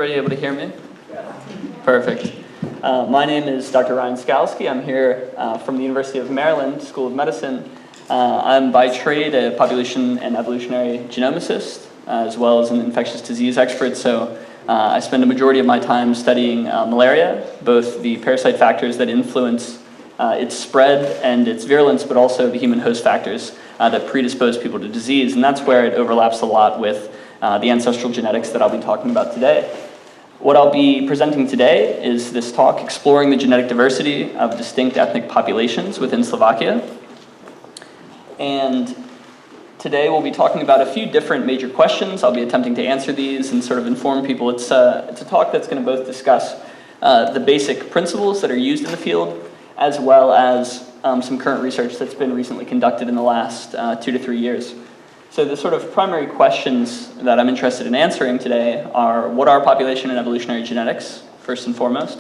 everybody able to hear me? Perfect. My name is Dr. Ryan Scalsky. I'm here from the University of Maryland School of Medicine. I'm by trade a population and evolutionary genomicist, as well as an infectious disease expert. So I spend a majority of my time studying malaria, both the parasite factors that influence its spread and its virulence, but also the human host factors that predispose people to disease. And that's where it overlaps a lot with the ancestral genetics that I'll be talking about today. What I'll be presenting today is this talk exploring the genetic diversity of distinct ethnic populations within Slovakia. And today we'll be talking about a few different major questions. I'll be attempting to answer these and sort of inform people. It's a talk that's going to both discuss the basic principles that are used in the field, as well as some current research that's been recently conducted in the last 2 to 3 years. So the sort of primary questions that I'm interested in answering today are, what are population and evolutionary genetics, first and foremost?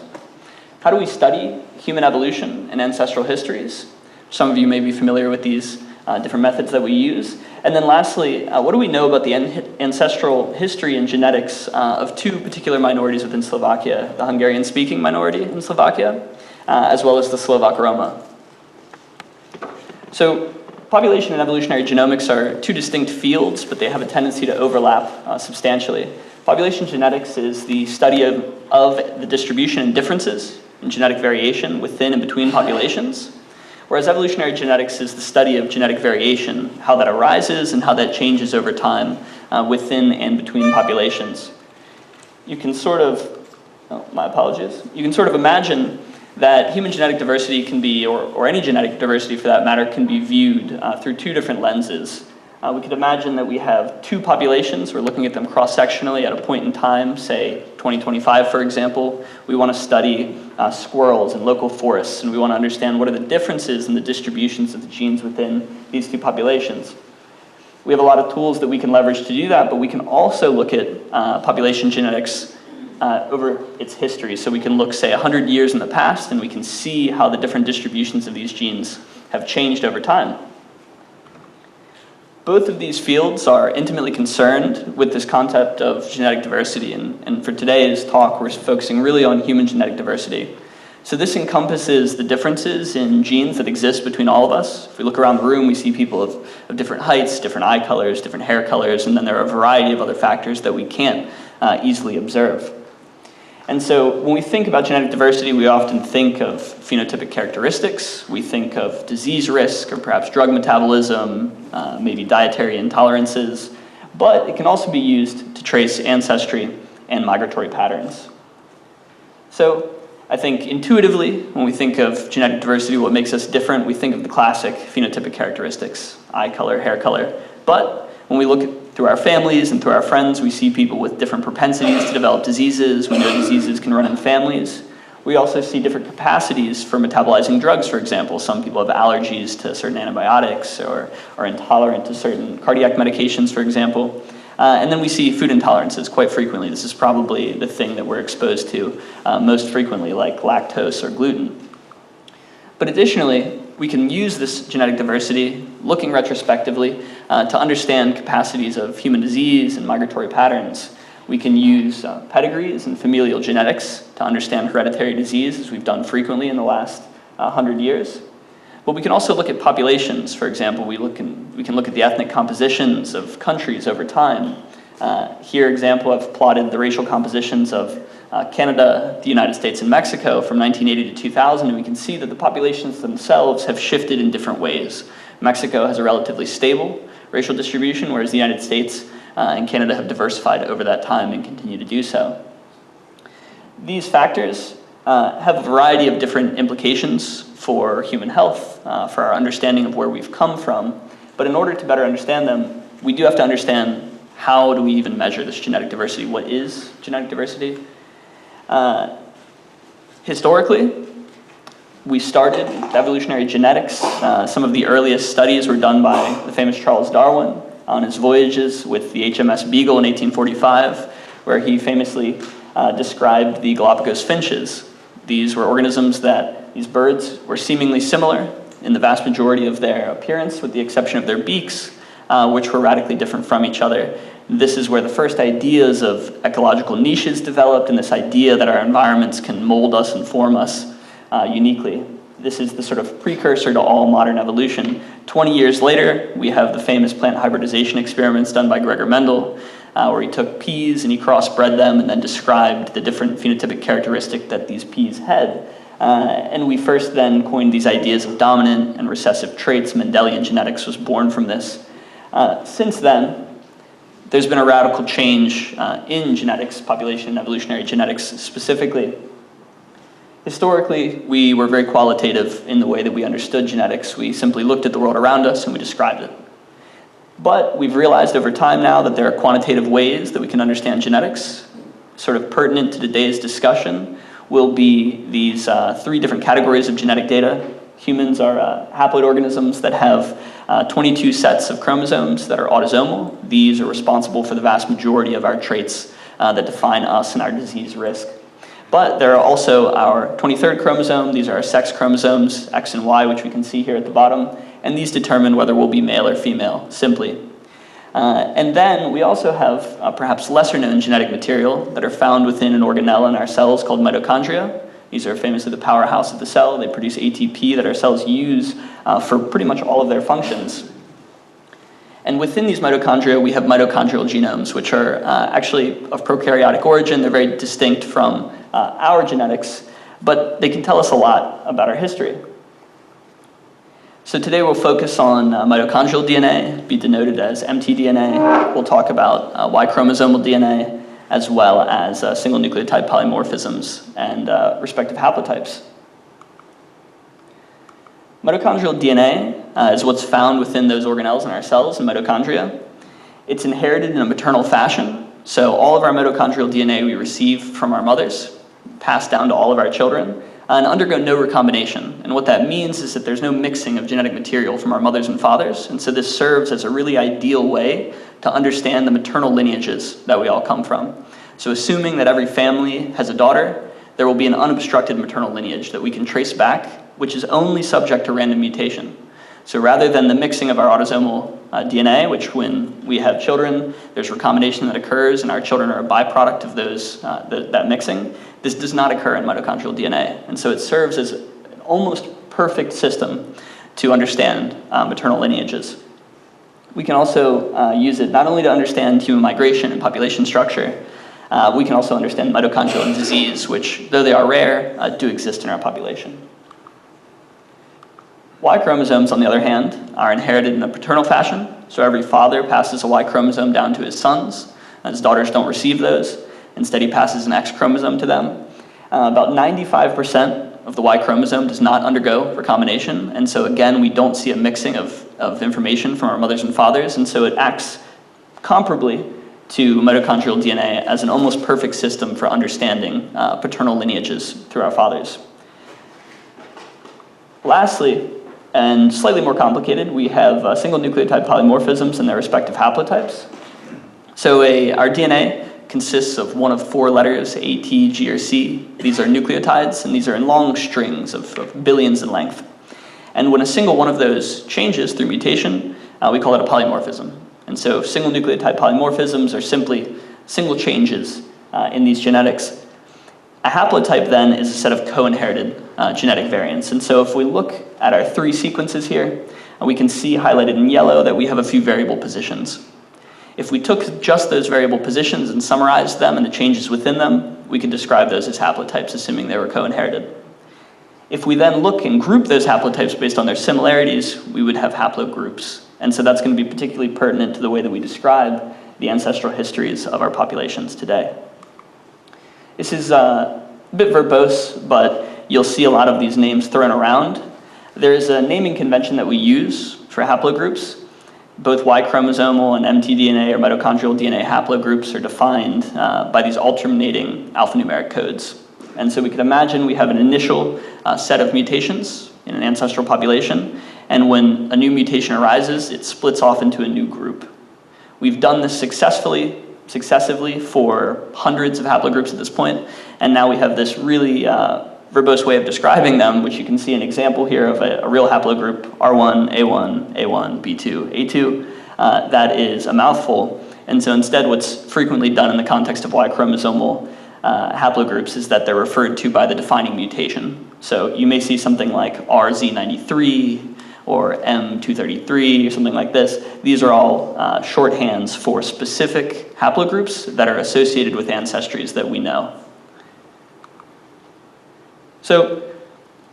How do we study human evolution and ancestral histories? Some of you may be familiar with these different methods that we use. And then lastly, what do we know about the ancestral history and genetics of two particular minorities within Slovakia, the Hungarian-speaking minority in Slovakia, as well as the Slovak Roma? So population and evolutionary genomics are two distinct fields, but they have a tendency to overlap substantially. Population genetics is the study of the distribution and differences in genetic variation within and between populations, whereas evolutionary genetics is the study of genetic variation, how that arises and how that changes over time within and between populations. You can sort of, you can sort of imagine that human genetic diversity can be, or any genetic diversity for that matter, can be viewed through two different lenses. We could imagine that we have two populations. We're looking at them cross-sectionally at a point in time, say 2025, for example. We want to study squirrels in local forests, and we want to understand what are the differences in the distributions of the genes within these two populations. We have a lot of tools that we can leverage to do that, but we can also look at population genetics over its history. So we can look, say, 100 years in the past, and we can see how the different distributions of these genes have changed over time. Both of these fields are intimately concerned with this concept of genetic diversity, and for today's talk, we're focusing really on human genetic diversity. So this encompasses the differences in genes that exist between all of us. If we look around the room, we see people of different heights, different eye colors, different hair colors, and then there are a variety of other factors that we can't easily observe. And so when we think about genetic diversity, we often think of phenotypic characteristics, we think of disease risk or perhaps drug metabolism, maybe dietary intolerances, but it can also be used to trace ancestry and migratory patterns. So I think intuitively, when we think of genetic diversity, what makes us different, we think of the classic phenotypic characteristics, eye color, hair color. But when we look through our families and through our friends, we see people with different propensities to develop diseases. We know diseases can run in families. We also see different capacities for metabolizing drugs, for example. Some people have allergies to certain antibiotics or are intolerant to certain cardiac medications, for example. And then we see food intolerances quite frequently. This is probably the thing that we're exposed to most frequently, like lactose or gluten. But additionally, we can use this genetic diversity, looking retrospectively, to understand capacities of human disease and migratory patterns. We can use pedigrees and familial genetics to understand hereditary disease, as we've done frequently in the last 100 years. But we can also look at populations. For example, we can look at the ethnic compositions of countries over time. Here, example, I've plotted the racial compositions of Canada, the United States, and Mexico from 1980 to 2000, and we can see that the populations themselves have shifted in different ways. Mexico has a relatively stable racial distribution, whereas the United States and Canada have diversified over that time and continue to do so. These factors have a variety of different implications for human health, for our understanding of where we've come from, but in order to better understand them, we do have to understand how do we even measure this genetic diversity. What is genetic diversity? Historically, we started with evolutionary genetics. Some of the earliest studies were done by the famous Charles Darwin on his voyages with the HMS Beagle in 1845, where he famously described the Galapagos finches. These were organisms that these birds were seemingly similar in the vast majority of their appearance, with the exception of their beaks, which were radically different from each other. This is where the first ideas of ecological niches developed, and this idea that our environments can mold us and form us uniquely. This is the sort of precursor to all modern evolution. 20 years later, we have the famous plant hybridization experiments done by Gregor Mendel, where he took peas and he crossbred them and then described the different phenotypic characteristic that these peas had. And we first then coined these ideas of dominant and recessive traits. Mendelian genetics was born from this. Since then, there's been a radical change in genetics, population and evolutionary genetics specifically. Historically, we were very qualitative in the way that we understood genetics. We simply looked at the world around us and we described it. But we've realized over time now that there are quantitative ways that we can understand genetics. Sort of pertinent to today's discussion will be these 3 different categories of genetic data. Humans are haploid organisms that have 22 sets of chromosomes that are autosomal. These are responsible for the vast majority of our traits that define us and our disease risk. But there are also our 23rd chromosome. These are our sex chromosomes, X and Y, which we can see here at the bottom. And these determine whether we'll be male or female, simply. And then we also have perhaps lesser known genetic material that are found within an organelle in our cells called mitochondria. These are famously the powerhouse of the cell. They produce ATP that our cells use for pretty much all of their functions. And within these mitochondria, we have mitochondrial genomes, which are actually of prokaryotic origin. They're very distinct from our genetics, but they can tell us a lot about our history. So today we'll focus on mitochondrial DNA, be denoted as mtDNA. We'll talk about Y chromosomal DNA, as well as single nucleotide polymorphisms and respective haplotypes. Mitochondrial DNA is what's found within those organelles in our cells and mitochondria. It's inherited in a maternal fashion, so all of our mitochondrial DNA we receive from our mothers, passed down to all of our children, and undergo no recombination. And what that means is that there's no mixing of genetic material from our mothers and fathers, and so this serves as a really ideal way to understand the maternal lineages that we all come from. So assuming that every family has a daughter, there will be an unobstructed maternal lineage that we can trace back, which is only subject to random mutation. So rather than the mixing of our autosomal DNA, which when we have children, there's recombination that occurs and our children are a byproduct of that mixing, this does not occur in mitochondrial DNA. And so it serves as an almost perfect system to understand maternal lineages. We can also use it not only to understand human migration and population structure, we can also understand mitochondrial disease, which, though they are rare, do exist in our population. Y chromosomes, on the other hand, are inherited in a paternal fashion. So every father passes a Y chromosome down to his sons. His daughters don't receive those. Instead, he passes an X chromosome to them. About 95% of the Y chromosome does not undergo recombination. And so again, we don't see a mixing of information from our mothers and fathers. And so it acts comparably to mitochondrial DNA as an almost perfect system for understanding paternal lineages through our fathers. Lastly, and slightly more complicated, we have single nucleotide polymorphisms and their respective haplotypes. So our DNA consists of one of 4 letters, A, T, G, or C. These are nucleotides, and these are in long strings of billions in length. And when a single one of those changes through mutation, we call it a polymorphism. And so single nucleotide polymorphisms are simply single changes in these genetics. A haplotype then is a set of co-inherited genetic variants. And so if we look at our 3 sequences here, we can see highlighted in yellow that we have a few variable positions. If we took just those variable positions and summarized them and the changes within them, we could describe those as haplotypes, assuming they were co-inherited. If we then look and group those haplotypes based on their similarities, we would have haplogroups. And so that's going to be particularly pertinent to the way that we describe the ancestral histories of our populations today. This is a bit verbose, but you'll see a lot of these names thrown around. There's a naming convention that we use for haplogroups. Both Y chromosomal and mtDNA or mitochondrial DNA haplogroups are defined by these alternating alphanumeric codes. And so we could imagine we have an initial set of mutations in an ancestral population, and when a new mutation arises, it splits off into a new group. We've done this successively for hundreds of haplogroups at this point, and now we have this really verbose way of describing them, which you can see an example here of a real haplogroup, R1, A1, A1, B2, A2. That is a mouthful, And so instead, what's frequently done in the context of Y chromosomal haplogroups is that they're referred to by the defining mutation. So you may see something like RZ93 or M233 or something like this. These are all shorthands for specific haplogroups that are associated with ancestries that we know. So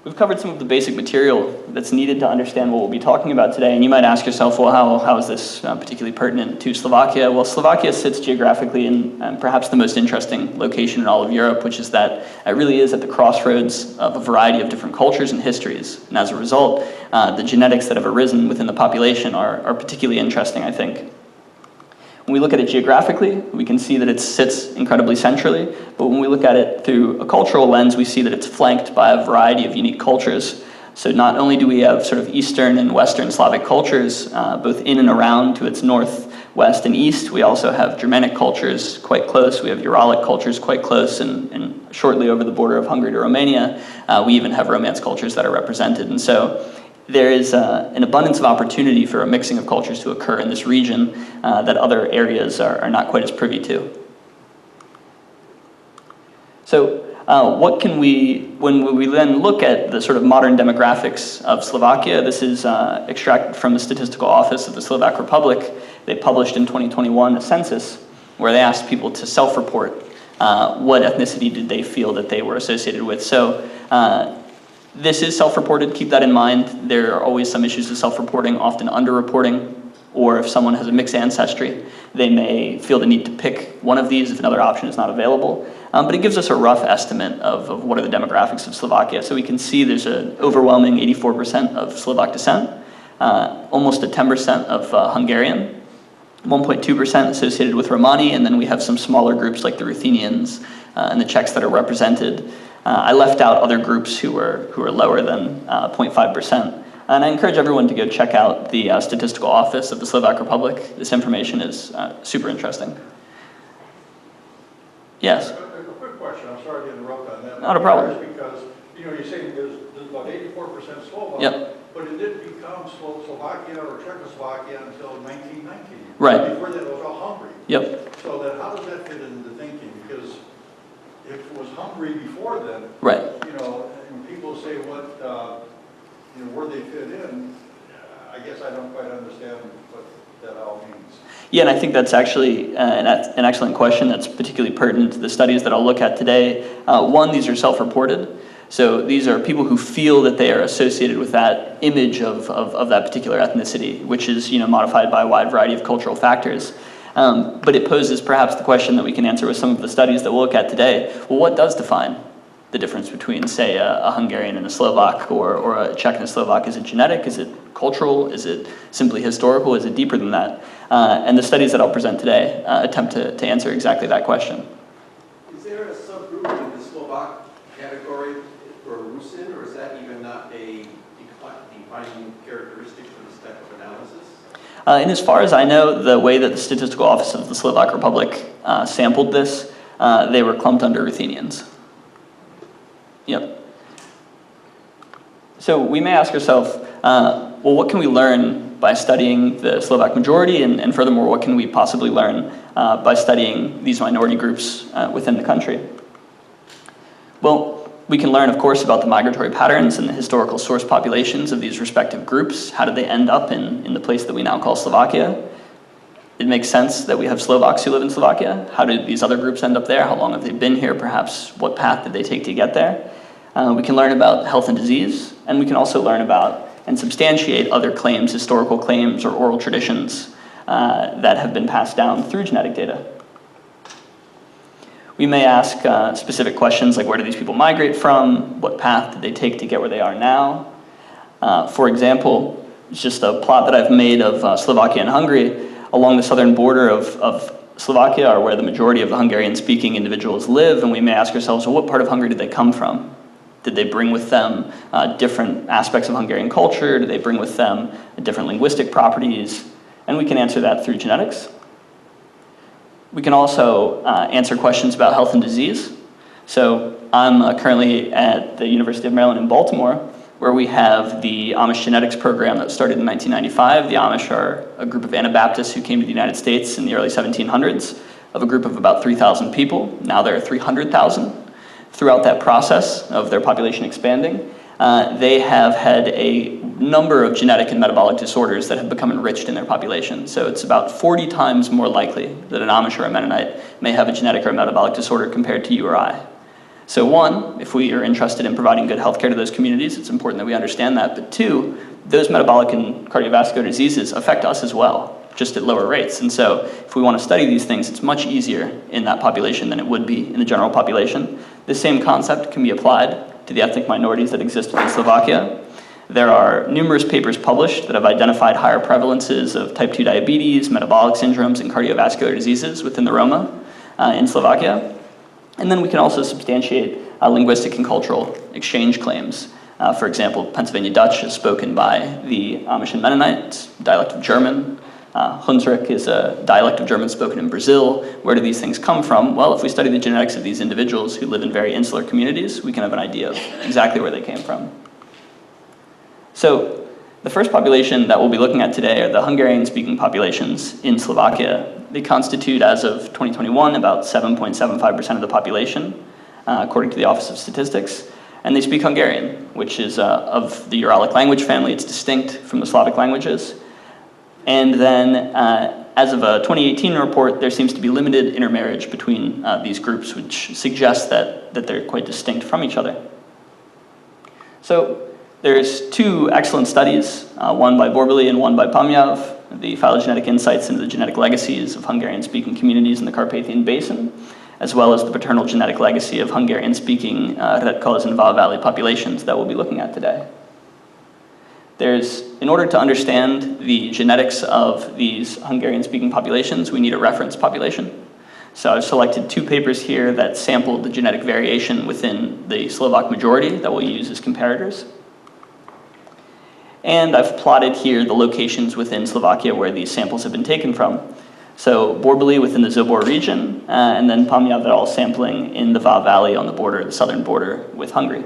we've covered some of the basic material that's needed to understand what we'll be talking about today, and you might ask yourself, well, how is this particularly pertinent to Slovakia? Well, Slovakia sits geographically in perhaps the most interesting location in all of Europe, which is that it really is at the crossroads of a variety of different cultures and histories, and as a result, the genetics that have arisen within the population are particularly interesting, I think. When we look at it geographically, we can see that it sits incredibly centrally, but when we look at it through a cultural lens, we see that it's flanked by a variety of unique cultures. So not only do we have sort of Eastern and Western Slavic cultures, both in and around to its north, west, and east, we also have Germanic cultures quite close, we have Uralic cultures quite close, and shortly over the border of Hungary to Romania, we even have Romance cultures that are represented. And so there is an abundance of opportunity for a mixing of cultures to occur in this region that other areas are not quite as privy to. So when we then look at the sort of modern demographics of Slovakia, this is extracted from the Statistical Office of the Slovak Republic. They published in 2021 a census where they asked people to self-report what ethnicity did they feel that they were associated with. So this is self-reported, keep that in mind. There are always some issues with self-reporting, often underreporting, or if someone has a mixed ancestry, they may feel the need to pick one of these if another option is not available. But it gives us a rough estimate of what are the demographics of Slovakia. So we can see there's an overwhelming 84% of Slovak descent, almost a 10% of Hungarian, 1.2% associated with Romani, and then we have some smaller groups like the Ruthenians and the Czechs that are represented. I left out other groups who are lower than 0.5%. And I encourage everyone to go check out the Statistical Office of the Slovak Republic. This information is super interesting. Yes? A quick question. I'm sorry to interrupt on that. Not a problem. Because, you're saying there's about 84% Slovak, yep. But it didn't become Slovakia or Czechoslovakia until 1919. Right. Before that, it was all Hungary. Yep. So then how does that fit into thinking? Because if it was Hungary before then, right. And people say where they fit in, I guess I don't quite understand what that all means. Yeah, and I think that's actually an excellent question that's particularly pertinent to the studies that I'll look at today. One, these are self-reported. So these are people who feel that they are associated with that image of that particular ethnicity, which is modified by a wide variety of cultural factors. But it poses perhaps the question that we can answer with some of the studies that we'll look at today. Well, what does define the difference between, say, a Hungarian and a Slovak or a Czech and a Slovak? Is it genetic? Is it cultural? Is it simply historical? Is it deeper than that? And the studies that I'll present today attempt to answer exactly that question. Is there a subgroup in the Slovak category for Rusin, or is that even not a defining characteristic for this type of analysis? And as far as I know, the way that the Statistical Office of the Slovak Republic sampled this, they were clumped under Ruthenians. Yep. So we may ask ourselves, well, what can we learn by studying the Slovak majority, and furthermore, what can we possibly learn by studying these minority groups within the country? Well, we can learn, of course, about the migratory patterns and the historical source populations of these respective groups. How did they end up in the place that we now call Slovakia? It makes sense that we have Slovaks who live in Slovakia. How did these other groups end up there? How long have they been here? Perhaps what path did they take to get there? We can learn about health and disease, and we can also learn about and substantiate other claims, historical claims or oral traditions that have been passed down through genetic data. We may ask specific questions like, where do these people migrate from? What path did they take to get where they are now? For example, it's just a plot that I've made of Slovakia and Hungary. Along the southern border of Slovakia are where the majority of the Hungarian-speaking individuals live, and we may ask ourselves, well, what part of Hungary did they come from? Did they bring with them different aspects of Hungarian culture? Did they bring with them different linguistic properties? And we can answer that through genetics. We can also answer questions about health and disease. So I'm currently at the University of Maryland in Baltimore, where we have the Amish genetics program that started in 1995. The Amish are a group of Anabaptists who came to the United States in the early 1700s, of a group of about 3,000 people. Now there are 300,000. Throughout that process of their population expanding, they have had a number of genetic and metabolic disorders that have become enriched in their population. So it's about 40 times more likely that an Amish or a Mennonite may have a genetic or a metabolic disorder compared to you or I. So one, if we are interested in providing good healthcare to those communities, it's important that we understand that. But two, those metabolic and cardiovascular diseases affect us as well, just at lower rates. And so if we want to study these things, it's much easier in that population than it would be in the general population. The same concept can be applied to the ethnic minorities that exist in Slovakia. There are numerous papers published that have identified higher prevalences of type 2 diabetes, metabolic syndromes, and cardiovascular diseases within the Roma in Slovakia. And then we can also substantiate linguistic and cultural exchange claims. For example, Pennsylvania Dutch is spoken by the Amish and Mennonites, dialect of German. Hunsrück is a dialect of German spoken in Brazil. Where do these things come from? Well, if we study the genetics of these individuals who live in very insular communities, we can have an idea of exactly where they came from. So the first population that we'll be looking at today are the Hungarian-speaking populations in Slovakia. They constitute, as of 2021, about 7.75% of the population, according to the Office of Statistics. And they speak Hungarian, which is of the Uralic language family. It's distinct from the Slavic languages. And then, as of a 2018 report, there seems to be limited intermarriage between these groups, which suggests that they're quite distinct from each other. So there's two excellent studies, one by Borbely and one by Pamjav, the phylogenetic insights into the genetic legacies of Hungarian-speaking communities in the Carpathian Basin, as well as the paternal genetic legacy of Hungarian-speaking Redkoz and Vaal Valley populations that we'll be looking at today. In order to understand the genetics of these Hungarian-speaking populations, we need a reference population. So I've selected two papers here that sampled the genetic variation within the Slovak majority that we'll use as comparators. And I've plotted here the locations within Slovakia where these samples have been taken from. So Borbely within the Zobor region, and then Pamjav et al. Sampling in the Vaal Valley on the border, the southern border with Hungary.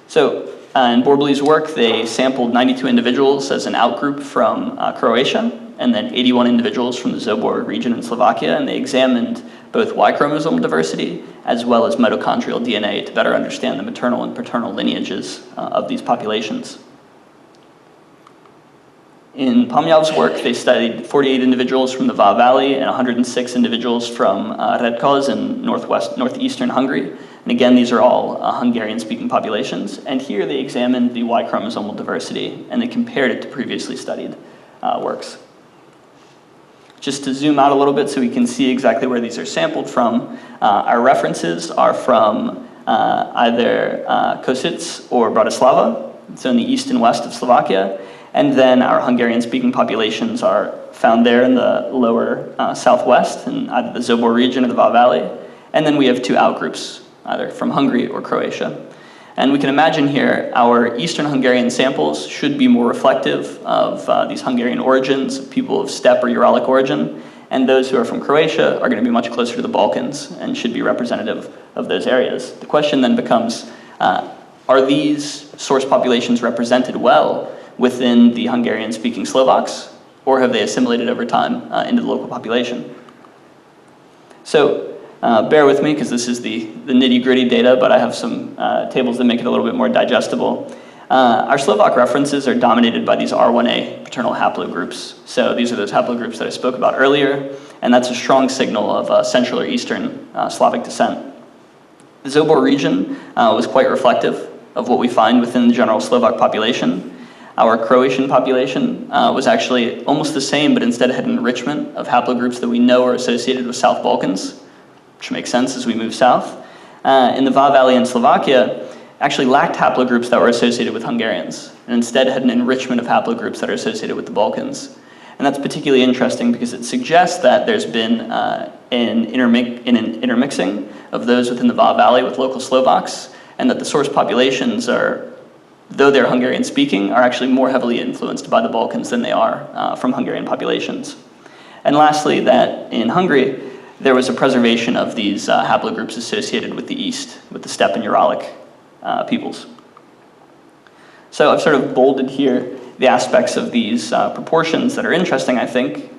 So in Borbely's work, they sampled 92 individuals as an outgroup from Croatia, and then 81 individuals from the Zobor region in Slovakia, and they examined both Y chromosome diversity as well as mitochondrial DNA to better understand the maternal and paternal lineages of these populations. In Pamjav's work, they studied 48 individuals from the Vaal Valley and 106 individuals from Redkoz in northeastern Hungary. And again, these are all Hungarian-speaking populations. And here they examined the Y chromosomal diversity, and they compared it to previously studied works. Just to zoom out a little bit so we can see exactly where these are sampled from, our references are from either Kosice or Bratislava, so in the east and west of Slovakia. And then our Hungarian-speaking populations are found there in the lower southwest, in either the Zobor region or the Vaal Valley. And then we have two outgroups, either from Hungary or Croatia. And we can imagine here our Eastern Hungarian samples should be more reflective of these Hungarian origins, people of steppe or Uralic origin, and those who are from Croatia are going to be much closer to the Balkans and should be representative of those areas. The question then becomes, are these source populations represented well within the Hungarian-speaking Slovaks, or have they assimilated over time into the local population? So bear with me, because this is the nitty-gritty data, but I have some tables that make it a little bit more digestible. Our Slovak references are dominated by these R1a paternal haplogroups. So these are those haplogroups that I spoke about earlier, and that's a strong signal of Central or Eastern Slavic descent. The Zobor region was quite reflective of what we find within the general Slovak population. Our Croatian population was actually almost the same, but instead had an enrichment of haplogroups that we know are associated with South Balkans, which makes sense as we move south. In the Vaal Valley in Slovakia, actually lacked haplogroups that were associated with Hungarians, and instead had an enrichment of haplogroups that are associated with the Balkans. And that's particularly interesting because it suggests that there's been an intermixing of those within the Vaal Valley with local Slovaks, and that the source populations are, though they're Hungarian-speaking, are actually more heavily influenced by the Balkans than they are from Hungarian populations. And lastly, that in Hungary, there was a preservation of these haplogroups associated with the East, with the steppe and Uralic peoples. So I've sort of bolded here the aspects of these proportions that are interesting, I think.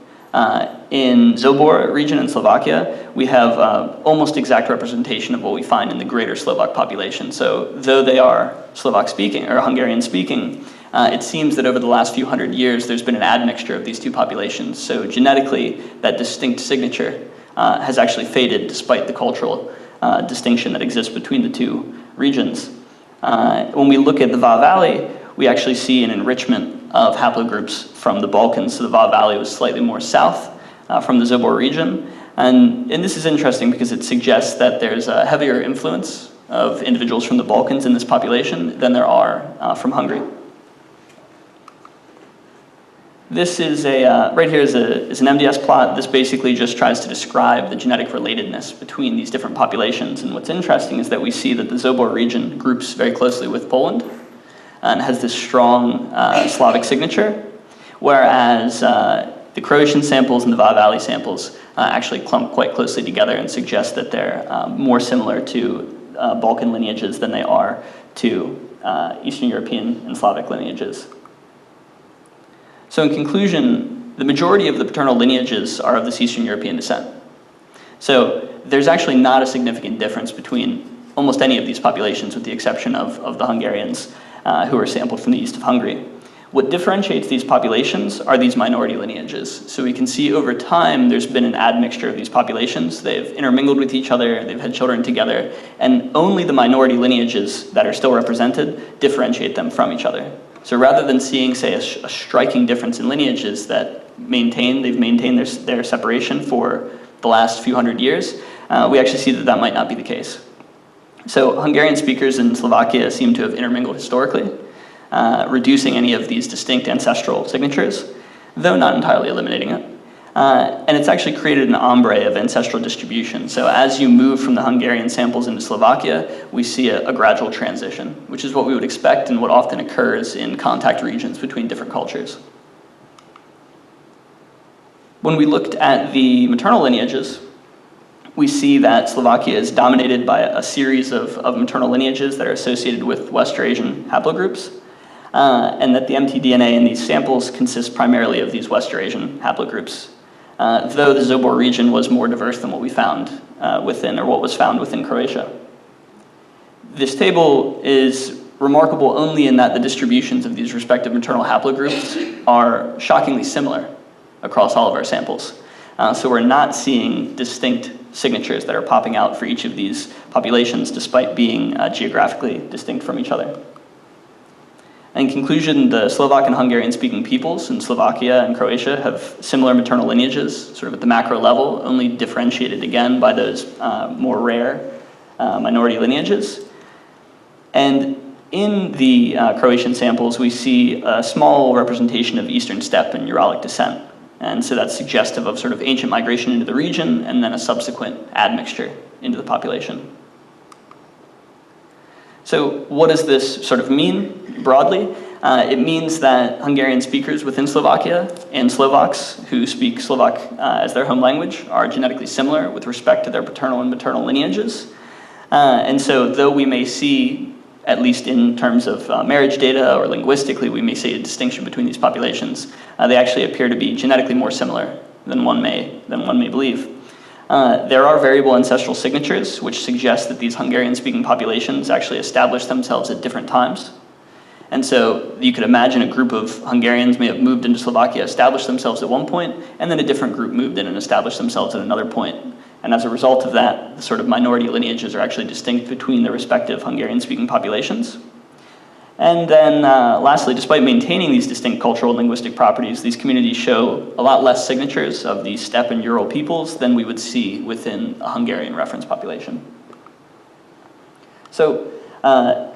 In Zobor region in Slovakia, we have almost exact representation of what we find in the greater Slovak population. So though they are Slovak-speaking or Hungarian-speaking, it seems that over the last few hundred years, there's been an admixture of these two populations. So genetically, that distinct signature has actually faded despite the cultural distinction that exists between the two regions. When we look at the Va Valley, we actually see an enrichment of haplogroups from the Balkans. So the Va Valley was slightly more south from the Zobor region. And this is interesting because it suggests that there's a heavier influence of individuals from the Balkans in this population than there are from Hungary. This is right here is an MDS plot. This basically just tries to describe the genetic relatedness between these different populations. And what's interesting is that we see that the Zobor region groups very closely with Poland and has this strong Slavic signature, whereas the Croatian samples and the Va Valley samples actually clump quite closely together and suggest that they're more similar to Balkan lineages than they are to Eastern European and Slavic lineages. So in conclusion, the majority of the paternal lineages are of this Eastern European descent. So there's actually not a significant difference between almost any of these populations, with the exception of the Hungarians who are sampled from the east of Hungary. What differentiates these populations are these minority lineages. So we can see over time there's been an admixture of these populations. They've intermingled with each other, they've had children together, and only the minority lineages that are still represented differentiate them from each other. So rather than seeing, say, a striking difference in lineages that they've maintained their separation for the last few hundred years, we actually see that that might not be the case. So Hungarian speakers in Slovakia seem to have intermingled historically, reducing any of these distinct ancestral signatures, though not entirely eliminating it. And it's actually created an ombre of ancestral distribution. So as you move from the Hungarian samples into Slovakia, we see a gradual transition, which is what we would expect and what often occurs in contact regions between different cultures. When we looked at the maternal lineages, we see that Slovakia is dominated by a series of maternal lineages that are associated with West Eurasian haplogroups, and that the mtDNA in these samples consists primarily of these West Eurasian haplogroups, though the Zobor region was more diverse than what we found what was found within Croatia. This table is remarkable only in that the distributions of these respective maternal haplogroups are shockingly similar across all of our samples. So we're not seeing distinct signatures that are popping out for each of these populations, despite being geographically distinct from each other. In conclusion, the Slovak and Hungarian-speaking peoples in Slovakia and Croatia have similar maternal lineages, sort of at the macro level, only differentiated again by those more rare minority lineages. And in the Croatian samples, we see a small representation of Eastern steppe and Uralic descent. And so that's suggestive of sort of ancient migration into the region and then a subsequent admixture into the population. So what does this sort of mean broadly? It means that Hungarian speakers within Slovakia and Slovaks who speak Slovak as their home language are genetically similar with respect to their paternal and maternal lineages. And so though we may see, at least in terms of marriage data or linguistically, we may see a distinction between these populations, they actually appear to be genetically more similar than one may believe. There are variable ancestral signatures, which suggest that these Hungarian-speaking populations actually established themselves at different times. And so you could imagine a group of Hungarians may have moved into Slovakia, established themselves at one point, and then a different group moved in and established themselves at another point. And as a result of that, the sort of minority lineages are actually distinct between the respective Hungarian-speaking populations. And then lastly, despite maintaining these distinct cultural and linguistic properties, these communities show a lot less signatures of the steppe and Ural peoples than we would see within a Hungarian reference population. So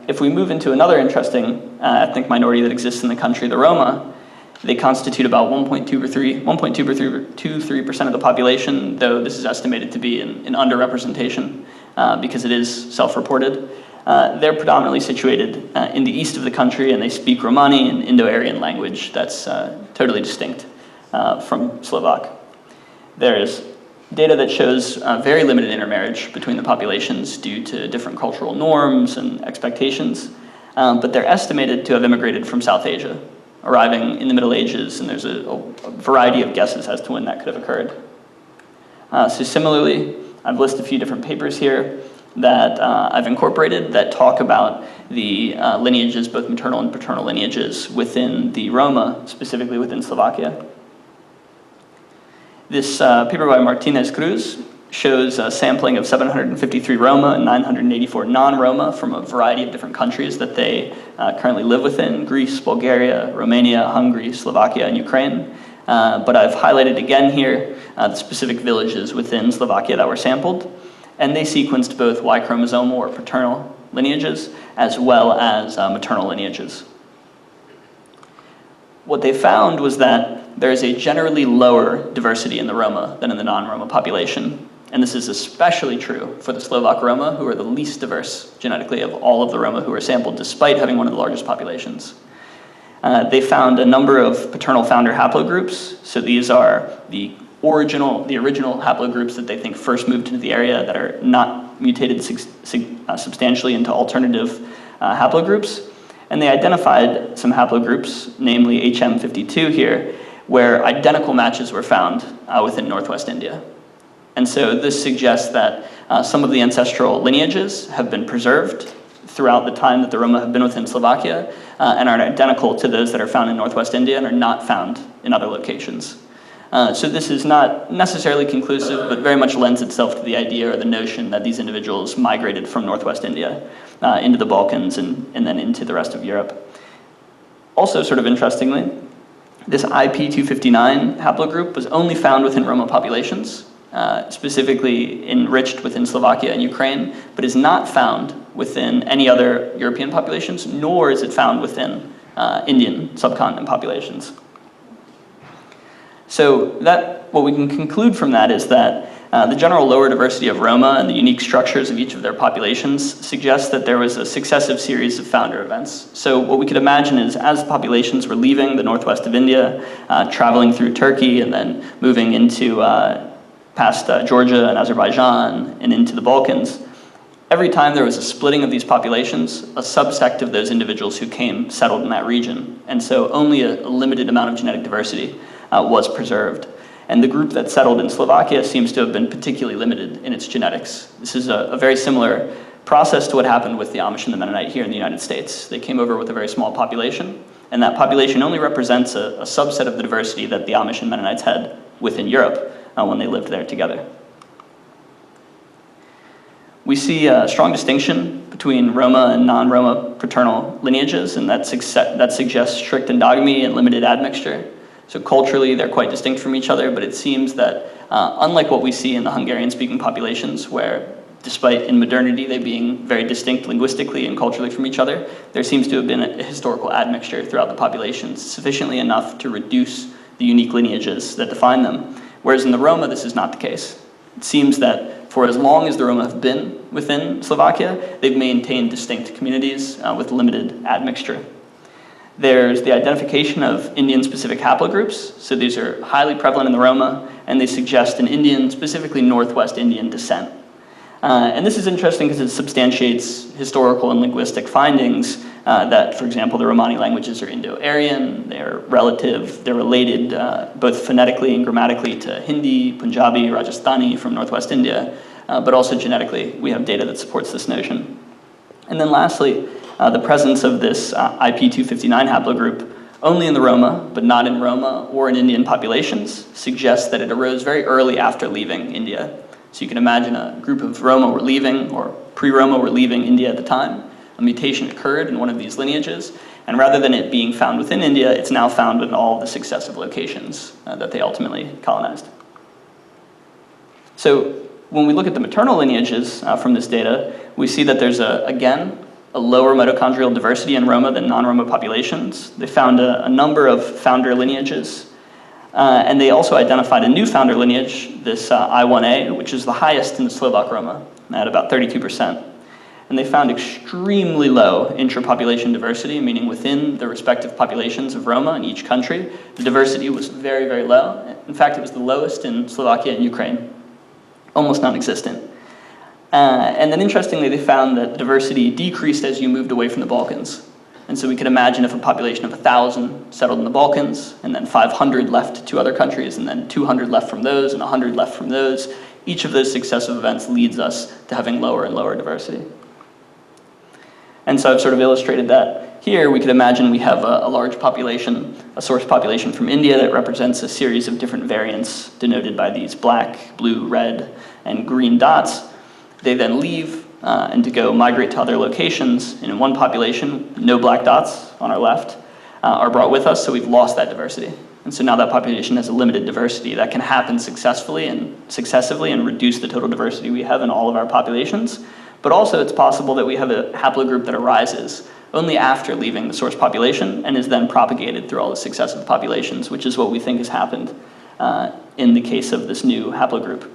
if we move into another interesting ethnic minority that exists in the country, the Roma, they constitute about 1.23% of the population, though this is estimated to be an underrepresentation because it is self-reported. They're predominantly situated in the east of the country, and they speak Romani, an Indo-Aryan language that's totally distinct from Slovak. There's data that shows very limited intermarriage between the populations due to different cultural norms and expectations, but they're estimated to have immigrated from South Asia, arriving in the Middle Ages, and there's a variety of guesses as to when that could have occurred. So similarly, I've listed a few different papers here that I've incorporated that talk about the lineages, both maternal and paternal lineages, within the Roma, specifically within Slovakia. This paper by Martinez Cruz shows a sampling of 753 Roma and 984 non-Roma from a variety of different countries that they currently live within: Greece, Bulgaria, Romania, Hungary, Slovakia, and Ukraine. But I've highlighted again here the specific villages within Slovakia that were sampled, and they sequenced both Y chromosomal or paternal lineages as well as maternal lineages. What they found was that there is a generally lower diversity in the Roma than in the non-Roma population. And this is especially true for the Slovak Roma, who are the least diverse genetically of all of the Roma who were sampled, despite having one of the largest populations. They found a number of paternal founder haplogroups. So these are the original haplogroups that they think first moved into the area that are not mutated substantially into alternative haplogroups. And they identified some haplogroups, namely HM52 here, where identical matches were found within northwest India. And so this suggests that some of the ancestral lineages have been preserved throughout the time that the Roma have been within Slovakia and are identical to those that are found in northwest India and are not found in other locations. So this is not necessarily conclusive, but very much lends itself to the idea or the notion that these individuals migrated from northwest India into the Balkans and then into the rest of Europe. Also, sort of interestingly, this IP259 haplogroup was only found within Roma populations, specifically enriched within Slovakia and Ukraine, but is not found within any other European populations, nor is it found within Indian subcontinent populations. So what we can conclude from that is that the general lower diversity of Roma and the unique structures of each of their populations suggests that there was a successive series of founder events. So what we could imagine is as the populations were leaving the northwest of India, traveling through Turkey and then moving into past Georgia and Azerbaijan and into the Balkans, every time there was a splitting of these populations, a subsect of those individuals who came settled in that region. And so only a limited amount of genetic diversity was preserved. And the group that settled in Slovakia seems to have been particularly limited in its genetics. This is a very similar process to what happened with the Amish and the Mennonite here in the United States. They came over with a very small population, and that population only represents a subset of the diversity that the Amish and Mennonites had within Europe when they lived there together. We see a strong distinction between Roma and non-Roma paternal lineages, and that suggests strict endogamy and limited admixture. So culturally, they're quite distinct from each other, but it seems that unlike what we see in the Hungarian-speaking populations, where despite in modernity they being very distinct linguistically and culturally from each other, there seems to have been a historical admixture throughout the populations, sufficiently enough to reduce the unique lineages that define them. Whereas in the Roma, this is not the case. It seems that for as long as the Roma have been within Slovakia, they've maintained distinct communities with limited admixture. There's the identification of Indian-specific haplogroups. So these are highly prevalent in the Roma, and they suggest an Indian, specifically Northwest Indian descent. And this is interesting because it substantiates historical and linguistic findings that, for example, the Romani languages are Indo-Aryan, they're related both phonetically and grammatically to Hindi, Punjabi, Rajasthani from Northwest India, but also genetically, we have data that supports this notion. And then lastly, the presence of this IP259 haplogroup only in the Roma, but not in Roma or in Indian populations, suggests that it arose very early after leaving India. So you can imagine a group of Roma were leaving, or pre-Roma were leaving India at the time. A mutation occurred in one of these lineages, and rather than it being found within India, it's now found in all of the successive locations that they ultimately colonized. So when we look at the maternal lineages from this data, we see that there's, again, a lower mitochondrial diversity in Roma than non-Roma populations. They found a number of founder lineages, and they also identified a new founder lineage, this I1A, which is the highest in the Slovak Roma, at about 32%. And they found extremely low intra-population diversity, meaning within the respective populations of Roma in each country, the diversity was very, very low. In fact, it was the lowest in Slovakia and Ukraine. almost non-existent. And then interestingly, they found that diversity decreased as you moved away from the Balkans. And so we could imagine if a population of 1,000 settled in the Balkans, and then 500 left to other countries, and then 200 left from those, and 100 left from those, each of those successive events leads us to having lower and lower diversity. And so I've sort of illustrated that here. We could imagine we have a large population, a source population from India that represents a series of different variants denoted by these black, blue, red, and green dots. They then leave and to go migrate to other locations. And in one population, no black dots on our left are brought with us, so we've lost that diversity. And so now that population has a limited diversity that can happen successfully and successively and reduce the total diversity we have in all of our populations. But also it's possible that we have a haplogroup that arises only after leaving the source population and is then propagated through all the successive populations, which is what we think has happened in the case of this new haplogroup.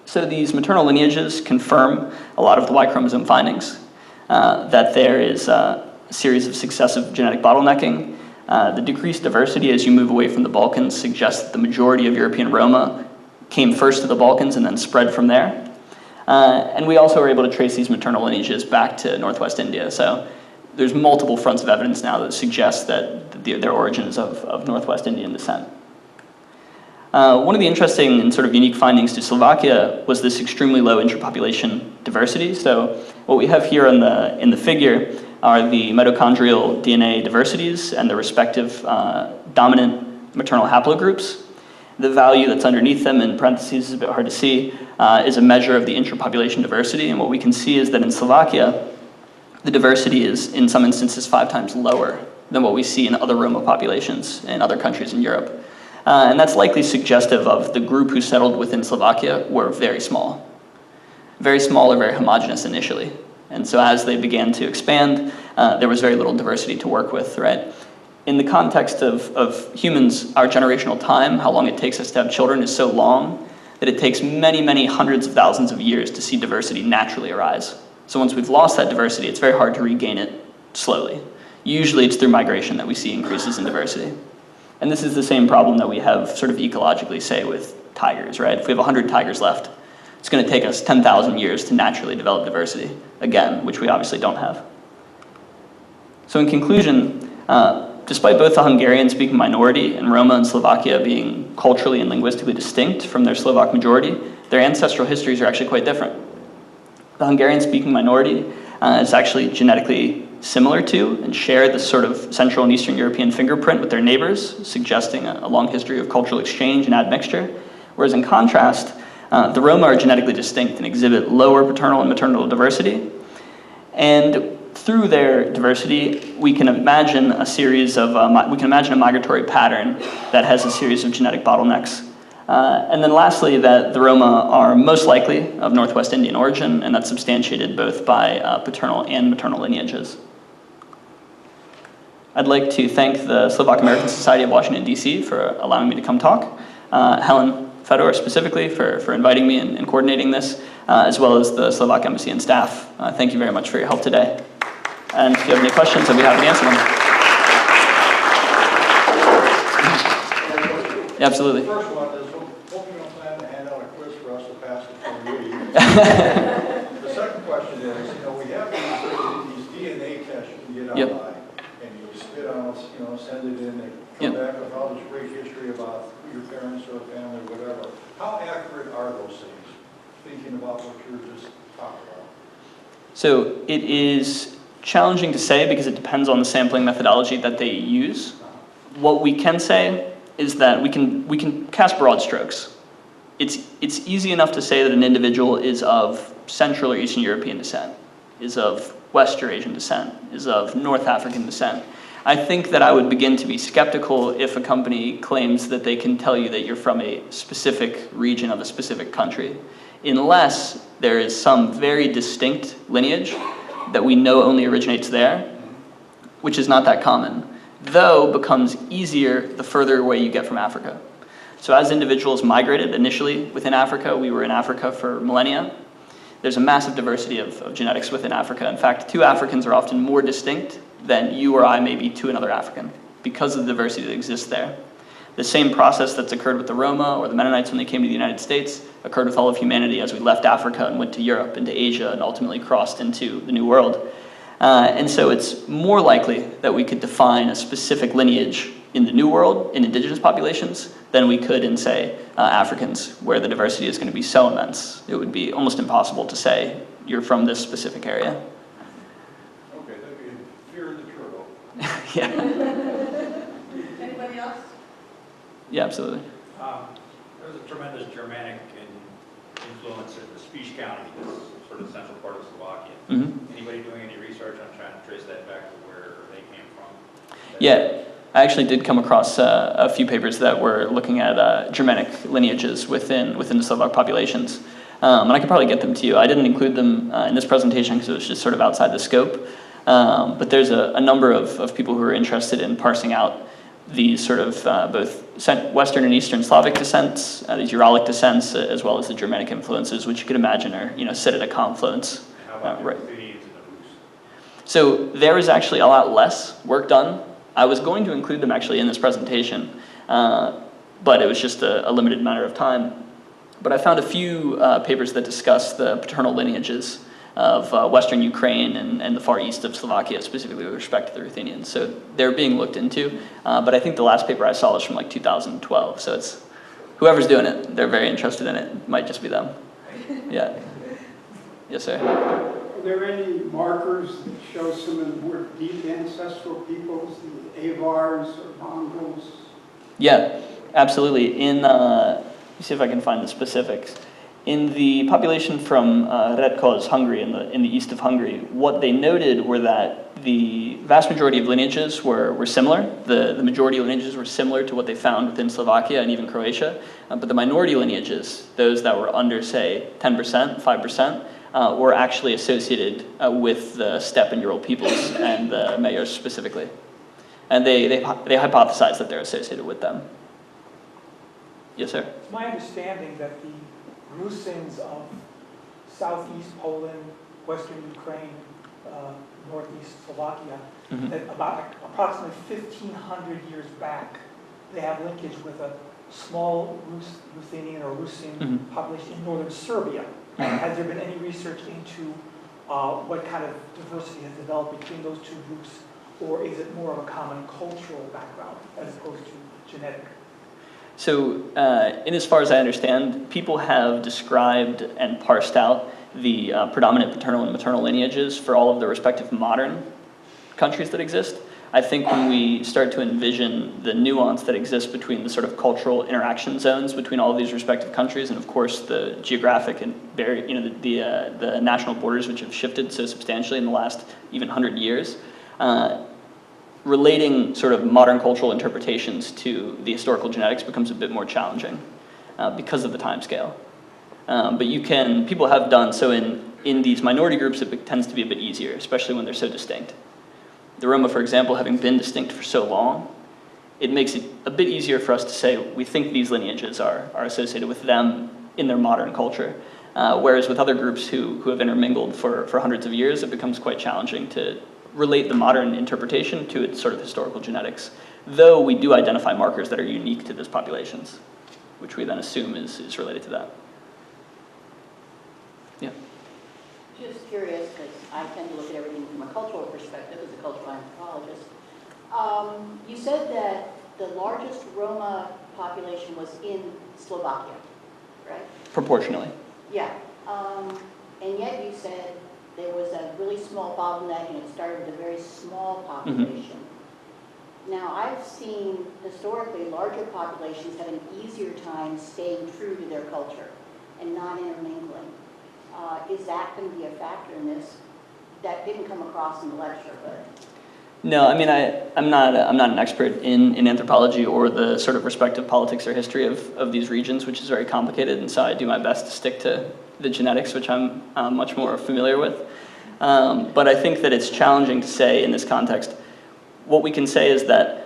So these maternal lineages confirm a lot of the Y chromosome findings, that there is a series of successive genetic bottlenecking. The decreased diversity as you move away from the Balkans suggests that the majority of European Roma came first to the Balkans and then spread from there. And we also were able to trace these maternal lineages back to northwest India. So there's multiple fronts of evidence now that suggest that their origin is of northwest Indian descent. One of the interesting and sort of unique findings to Slovakia was this extremely low interpopulation diversity. So what we have here in the figure are the mitochondrial DNA diversities and the respective dominant maternal haplogroups. The value that's underneath them, in parentheses, is a bit hard to see, is a measure of the intrapopulation diversity. And what we can see is that in Slovakia, the diversity is, in some instances, 5 times lower than what we see in other Roma populations in other countries in Europe. And that's likely suggestive of the group who settled within Slovakia were very small or very homogeneous initially. And so as they began to expand, there was very little diversity to work with, right? In the context of humans, our generational time, how long it takes us to have children, is so long that it takes many, many hundreds of thousands of years to see diversity naturally arise. So once we've lost that diversity, it's very hard to regain it slowly. Usually it's through migration that we see increases in diversity. And this is the same problem that we have sort of ecologically, say, with tigers, right? If we have 100 tigers left, it's going to take us 10,000 years to naturally develop diversity, again, which we obviously don't have. So in conclusion, despite both the Hungarian-speaking minority and Roma in Slovakia being culturally and linguistically distinct from their Slovak majority, their ancestral histories are actually quite different. The Hungarian-speaking minority is actually genetically similar to and share this sort of Central and Eastern European fingerprint with their neighbors, suggesting a long history of cultural exchange and admixture. Whereas in contrast, the Roma are genetically distinct and exhibit lower paternal and maternal diversity. And through their diversity, we can imagine a migratory pattern that has a series of genetic bottlenecks. And then lastly, that the Roma are most likely of Northwest Indian origin, and that's substantiated both by paternal and maternal lineages. I'd like to thank the Slovak American Society of Washington, D.C. for allowing me to come talk, Helen Fedor specifically for inviting me and coordinating this, as well as the Slovak Embassy and staff. Thank you very much for your help today. And if you have any questions, I'll be happy to answer them. Yeah, absolutely. The first one is, hope you don't plan to hand out a quiz for us to pass it from you. The second question is, we have these DNA tests you can get online, and you spit on us, send it in, they come back with all this great history about who your parents or family, whatever. How accurate are those things, thinking about what you were just talking about? So it is challenging to say because it depends on the sampling methodology that they use. What we can say is that we can cast broad strokes. It's easy enough to say that an individual is of Central or Eastern European descent, is of West Eurasian descent, is of North African descent. I think that I would begin to be skeptical if a company claims that they can tell you that you're from a specific region of a specific country, unless there is some very distinct lineage that we know only originates there, which is not that common, though becomes easier the further away you get from Africa. So as individuals migrated initially within Africa, we were in Africa for millennia, there's a massive diversity of genetics within Africa. In fact, 2 Africans are often more distinct than you or I may be to another African because of the diversity that exists there. The same process that's occurred with the Roma or the Mennonites when they came to the United States occurred with all of humanity as we left Africa and went to Europe, into Asia, and ultimately crossed into the New World. And so it's more likely that we could define a specific lineage in the New World, in indigenous populations, than we could in, say, Africans, where the diversity is going to be so immense. It would be almost impossible to say, you're from this specific area. Okay, that'd be fear of the turtle. Yeah. Anybody else? Yeah, absolutely. There's a tremendous Germanic influence in the Spiš County, that's sort of the central part of Slovakia. Mm-hmm. Anybody doing any research on trying to trace that back to where they came from? Yeah, I actually did come across a few papers that were looking at Germanic lineages within the Slovak populations. And I could probably get them to you. I didn't include them in this presentation because it was just sort of outside the scope. But there's a number of people who are interested in parsing out these sort of both Western and Eastern Slavic descents, these Uralic descents, as well as the Germanic influences, which you could imagine are, sit at a confluence. How about Right. the Ruthenians and the Rus? So there is actually a lot less work done. I was going to include them actually in this presentation, but it was just a limited matter of time. But I found a few papers that discuss the paternal lineages of Western Ukraine and the far east of Slovakia, specifically with respect to the Ruthenians. So they're being looked into, but I think the last paper I saw was from like 2012. So it's whoever's doing it, they're very interested in it. It might just be them. Yeah. Yes, sir. Are there any markers that show some of the more deep ancestral peoples, the Avars or Mongols? Yeah, absolutely. Let me see if I can find the specifics. In the population from Redkoz, Hungary, in the east of Hungary, what they noted were that the vast majority of lineages were similar. The majority of lineages were similar to what they found within Slovakia and even Croatia. But the minority lineages, those that were under, say, 10%, 5%, were actually associated with the steppe and Ural peoples and the Mayurs specifically. And they hypothesized that they're associated with them. Yes, sir? It's my understanding that the Rusins of southeast Poland, western Ukraine, northeast Slovakia, Mm-hmm. that about approximately 1,500 years back, they have linkage with a small Ruthenian or Rusin Mhm. population in northern Serbia. Has there been any research into what kind of diversity has developed between those two groups, or is it more of a common cultural background as opposed to genetic? So, in as far as I understand, people have described and parsed out the predominant paternal and maternal lineages for all of the respective modern countries that exist. I think when we start to envision the nuance that exists between the sort of cultural interaction zones between all of these respective countries, and of course the geographic and the national borders which have shifted so substantially in the last even 100 years, relating sort of modern cultural interpretations to the historical genetics becomes a bit more challenging because of the time scale. But people have done so in these minority groups. It tends to be a bit easier, especially when they're so distinct. The Roma, for example, having been distinct for so long, it makes it a bit easier for us to say we think these lineages are associated with them in their modern culture. Whereas with other groups who have intermingled for hundreds of years, it becomes quite challenging to relate the modern interpretation to its sort of historical genetics, though we do identify markers that are unique to those populations, which we then assume is related to that. Yeah. Just curious, because I tend to look at everything from a cultural perspective as a cultural anthropologist. You said that the largest Roma population was in Slovakia, right? Proportionally. Yeah. And yet you said there was a really small bottleneck and it started with a very small population. Now, I've seen historically larger populations have an easier time staying true to their culture and not intermingling. Is that going to be a factor in this? That didn't come across in the lecture, but... No, I mean, I'm not an expert in anthropology or the sort of respective politics or history of these regions, which is very complicated, and so I do my best to stick to the genetics, which I'm much more familiar with. But I think that it's challenging to say in this context. What we can say is that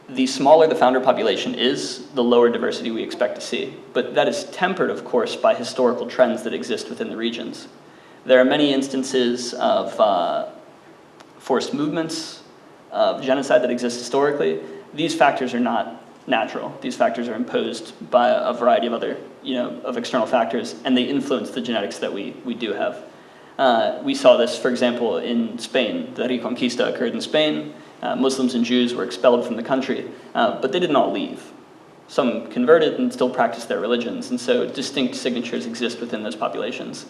the smaller the founder population is, the lower diversity we expect to see. But that is tempered, of course, by historical trends that exist within the regions. There are many instances of forced movements, of genocide that exists historically. These factors are not natural. These factors are imposed by a variety of other, of external factors, and they influence the genetics that we do have. We saw this, for example, in Spain. The Reconquista occurred in Spain. Muslims and Jews were expelled from the country, but they didn't all leave. Some converted and still practiced their religions, and so distinct signatures exist within those populations.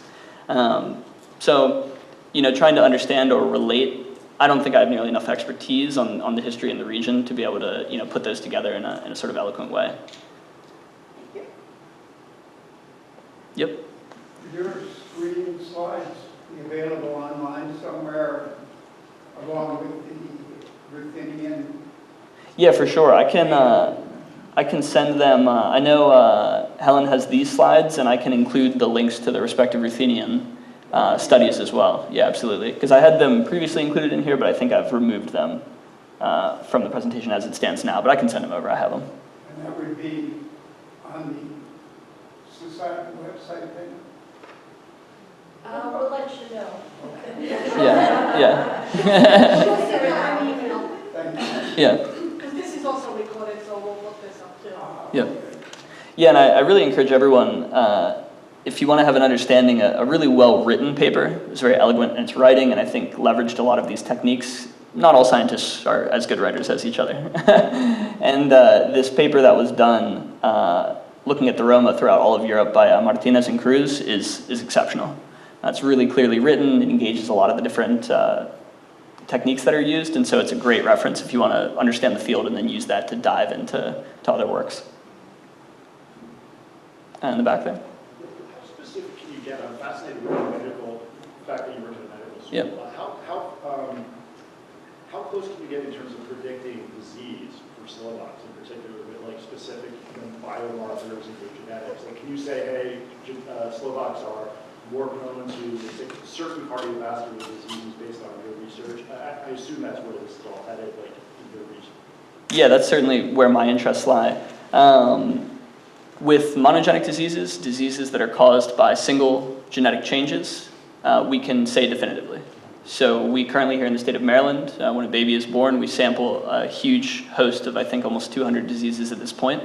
So, trying to understand or relate, I don't think I have nearly enough expertise on the history in the region to be able to, put those together in a sort of eloquent way. Yep. Your screen slides be available online somewhere along with the Ruthenian? Yeah, for sure. I can send them. I know Helen has these slides, and I can include the links to the respective Ruthenian studies as well. Yeah, absolutely. Because I had them previously included in here, but I think I've removed them from the presentation as it stands now. But I can send them over. I have them. And that would be on the society website then? We'll let you know. Yeah. Thank you. Yeah. Because this is also recorded, so we'll look this up too. Yeah. Yeah, and I really encourage everyone, if you want to have an understanding, a really well-written paper. It's very eloquent in its writing, and I think leveraged a lot of these techniques. Not all scientists are as good writers as each other. And this paper that was done looking at the Roma throughout all of Europe by Martinez and Cruz is exceptional. It's really clearly written, it engages a lot of the different techniques that are used, and so it's a great reference if you want to understand the field and then use that to dive into other works. And in the back there. How specific can you get? I'm fascinated with the medical, the fact that you work in a medical school. Yep. How close can you get in terms of predicting disease for Slovaks in particular, with like specific biomarkers and their genetics? Like, can you say, hey, Slovaks are more prone to certain cardiovascular diseases based on your research? I assume that's where this is all headed, like in your research. Yeah, that's certainly where my interests lie. With monogenic diseases that are caused by single genetic changes, we can say definitively. So we currently here in the state of Maryland, when a baby is born, we sample a huge host of, I think, almost 200 diseases at this point.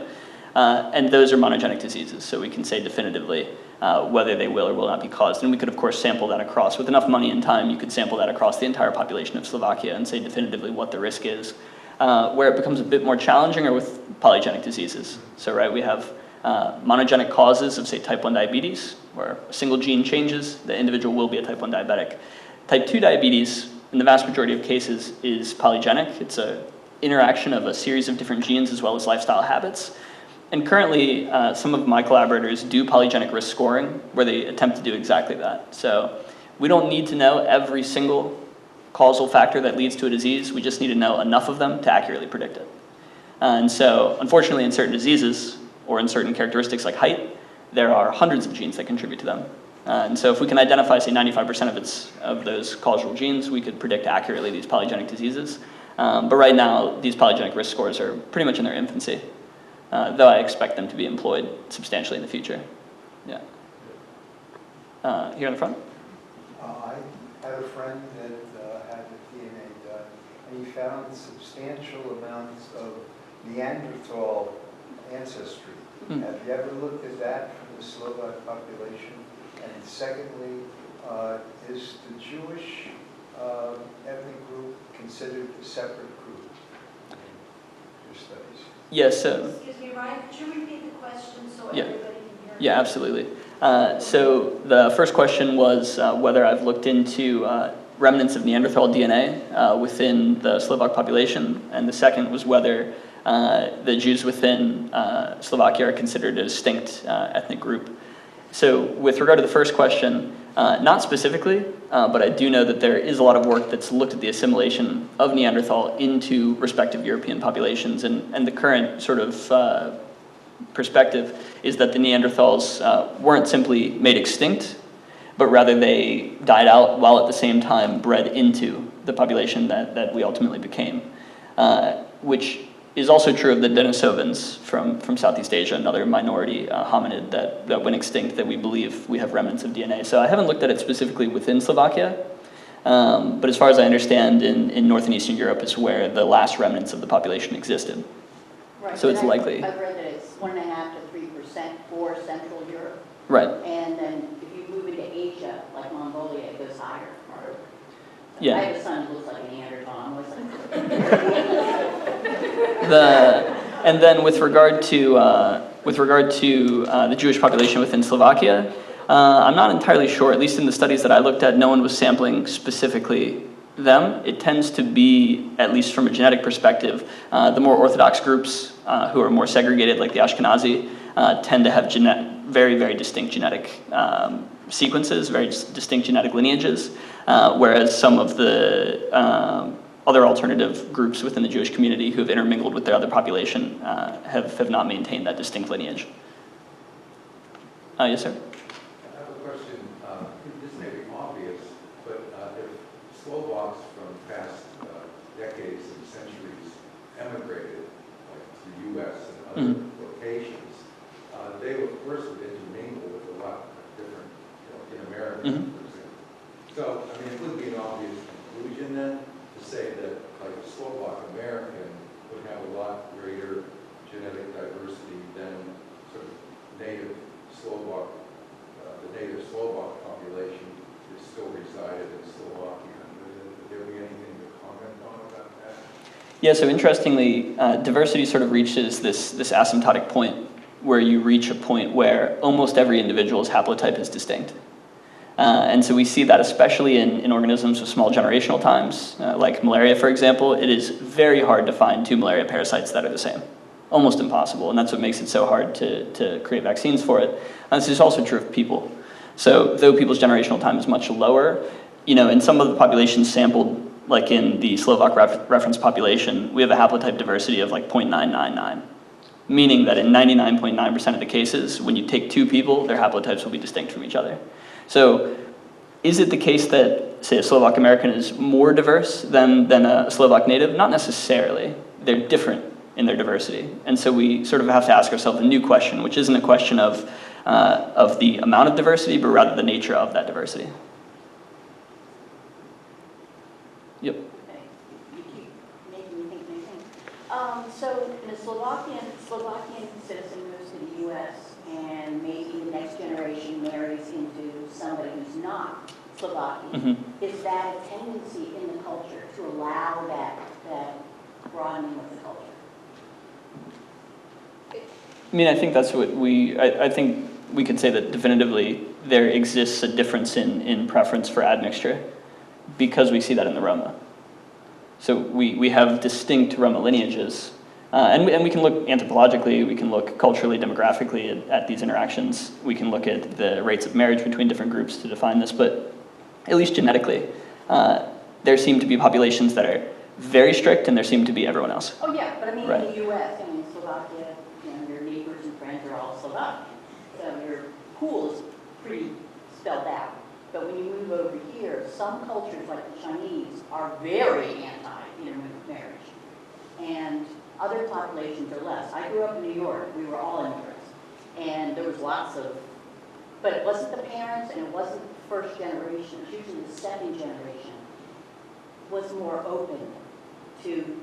And those are monogenic diseases, so we can say definitively whether they will or will not be caused. And we could, of course, sample that across. With enough money and time, you could sample that across the entire population of Slovakia and say definitively what the risk is. Where it becomes a bit more challenging are with polygenic diseases. So, right, we have monogenic causes of, say, type 1 diabetes, where a single gene changes, the individual will be a type 1 diabetic. Type 2 diabetes, in the vast majority of cases, is polygenic. It's an interaction of a series of different genes as well as lifestyle habits. And currently, some of my collaborators do polygenic risk scoring, where they attempt to do exactly that. So we don't need to know every single causal factor that leads to a disease. We just need to know enough of them to accurately predict it. And so, unfortunately, in certain diseases, or in certain characteristics like height, there are hundreds of genes that contribute to them. And so if we can identify, say, 95% of those causal genes, we could predict accurately these polygenic diseases. But right now, these polygenic risk scores are pretty much in their infancy, though I expect them to be employed substantially in the future. Yeah. Here in the front? I had a friend that had the DNA done, and he found substantial amounts of Neanderthal ancestry. Have you ever looked at that from the Slovak population? And secondly, is the Jewish ethnic group considered a separate group in your studies? Yes. So. Excuse me, Ryan, could you repeat the question so Yeah. everybody can hear? Yeah, absolutely. So the first question was whether I've looked into remnants of Neanderthal DNA within the Slovak population, and the second was whether the Jews within Slovakia are considered a distinct ethnic group. So with regard to the first question, not specifically, but I do know that there is a lot of work that's looked at the assimilation of Neanderthal into respective European populations, and the current sort of perspective is that the Neanderthals weren't simply made extinct, but rather they died out while at the same time bred into the population that we ultimately became, which is also true of the Denisovans from Southeast Asia, another minority hominid that went extinct that we believe we have remnants of DNA. So I haven't looked at it specifically within Slovakia, but as far as I understand, in North and Eastern Europe is where the last remnants of the population existed. Right, So it's likely. I've read that it's 1.5% to 3% for Central Right. And then if you move into Asia, like Mongolia, it goes higher. Yeah. I have a son who looks like a Neanderthal. I'm always like, And then with regard to the Jewish population within Slovakia, I'm not entirely sure. At least in the studies that I looked at, no one was sampling specifically them. It tends to be, at least from a genetic perspective, the more orthodox groups who are more segregated, like the Ashkenazi, tend to have very, very distinct genetic sequences, very distinct genetic lineages, whereas some of the other alternative groups within the Jewish community who have intermingled with their other population have not maintained that distinct lineage. Yes, sir? I have a question. This may be obvious, but if Slovaks from past decades and centuries emigrated, like to the U.S. and other locations, they of course would intermingle with a lot of different, in America, for example. So, I mean, it would be an obvious conclusion then to say that like a Slovak American would have a lot greater genetic diversity than sort of native Slovak, the native Slovak population that still resided in Slovakia. Would there be anything to comment on about that? Yeah, so interestingly, diversity sort of reaches this asymptotic point where you reach a point where almost every individual's haplotype is distinct. And so we see that especially in organisms with small generational times, like malaria, for example. It is very hard to find two malaria parasites that are the same. Almost impossible, and that's what makes it so hard to create vaccines for it. And this is also true of people. So though people's generational time is much lower, in some of the populations sampled, like in the Slovak reference population, we have a haplotype diversity of like 0.999, meaning that in 99.9% of the cases, when you take two people, their haplotypes will be distinct from each other. So is it the case that, say, a Slovak American is more diverse than a Slovak native? Not necessarily. They're different in their diversity. And so we sort of have to ask ourselves a new question, which isn't a question of the amount of diversity, but rather the nature of that diversity. Yep. okay, you keep making me think new things. So the Slovakian citizen moves to the U.S. and maybe the next generation marries into somebody who's not Slovakian. Is that a tendency in the culture to allow that broadening of the culture? I mean, I think that's what I think we could say that definitively there exists a difference in preference for admixture because we see that in the Roma. So we have distinct Roma lineages, and we can look anthropologically, we can look culturally, demographically at these interactions. We can look at the rates of marriage between different groups to define this, but at least genetically, there seem to be populations that are very strict, and there seem to be everyone else. Oh yeah, but I mean Right. in the U.S., I mean Slovakia, your neighbors and friends are all Slovak, so your pool is pretty spelled out. But when you move over here, some cultures like the Chinese are very anti-intermingling marriage, and other populations are less. I grew up in New York. We were all immigrants, and there was lots of, but it wasn't the parents and it wasn't the first generation. It was usually the second generation was more open to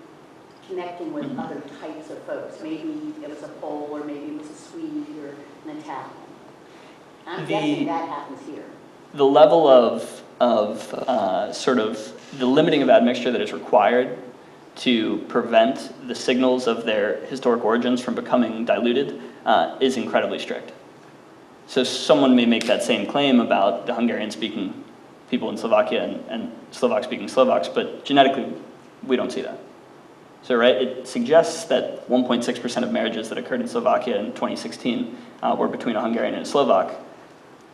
connecting with other types of folks. Maybe it was a Pole, or maybe it was a Swede or an Italian. I'm guessing that happens here. The level of sort of the limiting of admixture that is required to prevent the signals of their historic origins from becoming diluted is incredibly strict. So someone may make that same claim about the Hungarian-speaking people in Slovakia and Slovak-speaking Slovaks, but genetically, we don't see that. So, right, it suggests that 1.6% of marriages that occurred in Slovakia in 2016 were between a Hungarian and a Slovak.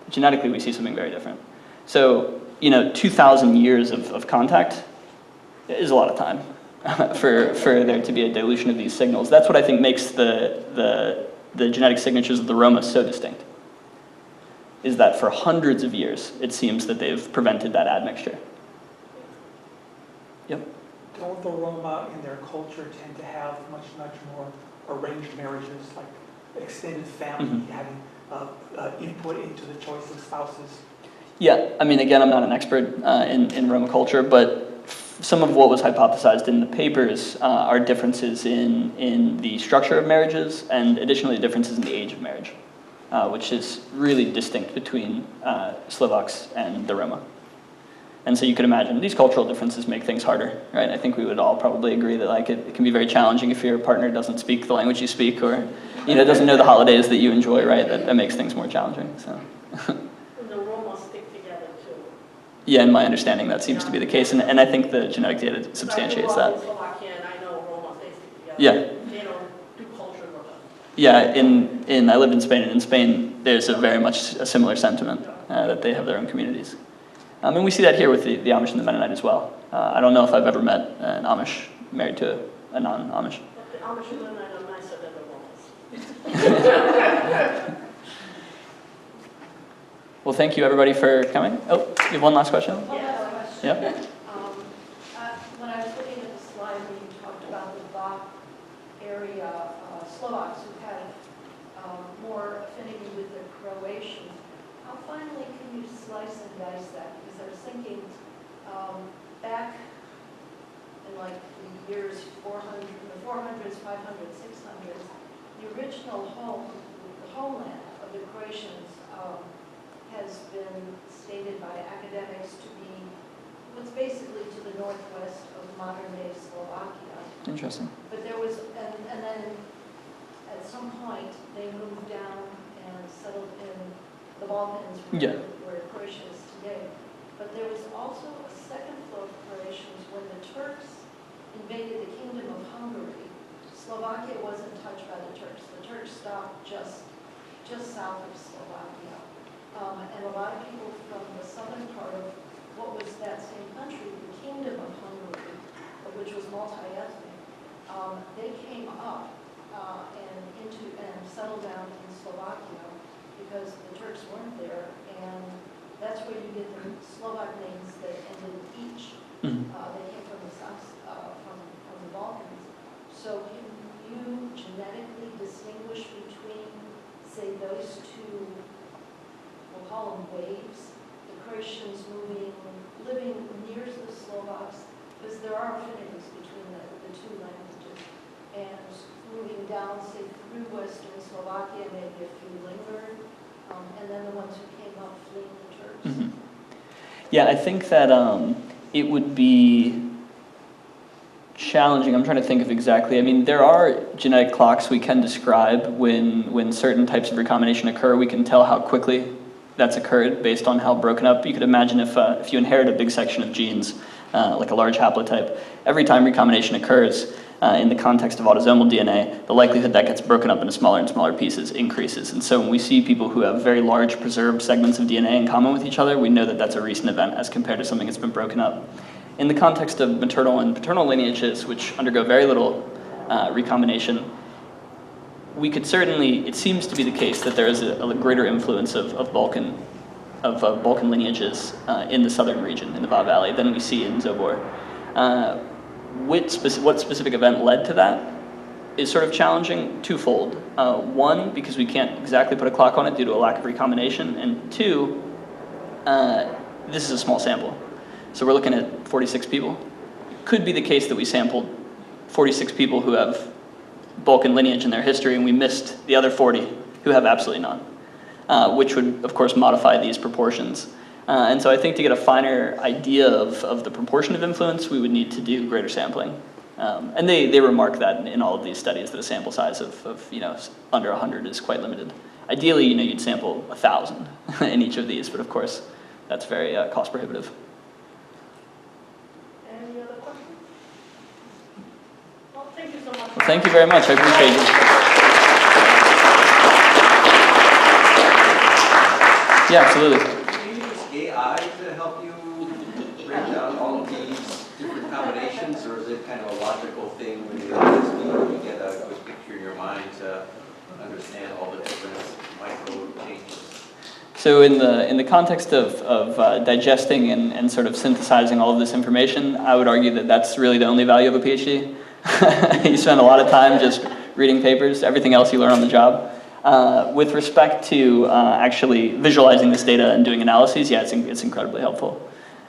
Genetically, we see something very different. So, 2,000 years of contact is a lot of time for there to be a dilution of these signals. That's what I think makes the genetic signatures of the Roma so distinct, is that for hundreds of years, it seems that they've prevented that admixture. Yep. Don't the Roma in their culture tend to have much more arranged marriages, like extended family having input into the choice of spouses? Yeah, I mean, again, I'm not an expert in Roma culture, but some of what was hypothesized in the papers are differences in the structure of marriages and additionally differences in the age of marriage. which is really distinct between Slovaks and the Roma. And so you could imagine these cultural differences make things harder, right? I think we would all probably agree that like it can be very challenging if your partner doesn't speak the language you speak, or doesn't know the holidays that you enjoy, right? That makes things more challenging. So. The Roma stick together too. Yeah, in my understanding, that seems to be the case, and I think the genetic data substantiates that. In Slovakia, and I know Roma, they stick together. Yeah. They don't do culture with us. Yeah, I lived in Spain, and in Spain there's a very much a similar sentiment that they have their own communities. And we see that here with the Amish and the Mennonite as well. I don't know if I've ever met an Amish married to a non-Amish. But the Amish and Mennonite are nicer than the Romans. Well, thank you everybody for coming. Oh, you have one last question? Yes. Yeah. When I was looking at the slide where you talked about the Bach area, Slovaks who had more affinity with the Croatians, how finely can you slice and dice that? Because I was thinking back in like the years 400, the 400s, 500s, 600s, the original homeland of the Croatians has been stated by academics to be what's basically to the northwest of modern-day Slovakia. Interesting. But there was, and then at some point they moved down and settled in the Balkans, where Croatia is today. But there was also a second flow of Croatians when the Turks invaded the Kingdom of Hungary. Slovakia wasn't touched by the Turks. The Turks stopped just south of Slovakia. And a lot of people from the southern part of what was that same country, the Kingdom of Hungary, which was multi-ethnic, they came up and settled down in Slovakia because the Turks weren't there, and that's where you get the Slovak names that ended in each. They came from the south, from the Balkans. So can you genetically distinguish between, say, those two, we'll call them waves, the Croatians living near the Slovaks, because there are affinities between the two languages, and moving down, say, through western Slovakia, maybe a few lingered, and then the ones who came up fleeing the Turks. Mm-hmm. Yeah, I think that it would be challenging. I'm trying to think of exactly. I mean, there are genetic clocks we can describe when certain types of recombination occur. We can tell how quickly that's occurred based on how broken up. You could imagine if you inherit a big section of genes, like a large haplotype, every time recombination occurs in the context of autosomal DNA, the likelihood that gets broken up into smaller and smaller pieces increases. And so when we see people who have very large preserved segments of DNA in common with each other, we know that that's a recent event as compared to something that's been broken up. In the context of maternal and paternal lineages, which undergo very little recombination, we could certainly, it seems to be the case that there is a greater influence of Balkan lineages in the southern region, in the Va Valley, than we see in Zobor. What specific event led to that is sort of challenging twofold. One, because we can't exactly put a clock on it due to a lack of recombination, and two, this is a small sample. So we're looking at 46 people. It could be the case that we sampled 46 people who have Balkan lineage in their history, and we missed the other 40 who have absolutely none, which would, of course, modify these proportions. And so I think to get a finer idea of the proportion of influence, we would need to do greater sampling. And they remark that in all of these studies, that a sample size of under 100 is quite limited. Ideally, you'd sample 1,000 in each of these, but of course, that's very cost prohibitive. Any other questions? Well, thank you so much. Thank you very much. I appreciate you. Yeah, absolutely. Do you use AI to help you break down all of these different combinations, or is it kind of a logical thing when you get a quick picture in your mind to understand all the different micro changes? So in the context of digesting and sort of synthesizing all of this information, I would argue that that's really the only value of a PhD. You spend a lot of time just reading papers. Everything else you learn on the job. With respect to actually visualizing this data and doing analyses, yeah, it's incredibly helpful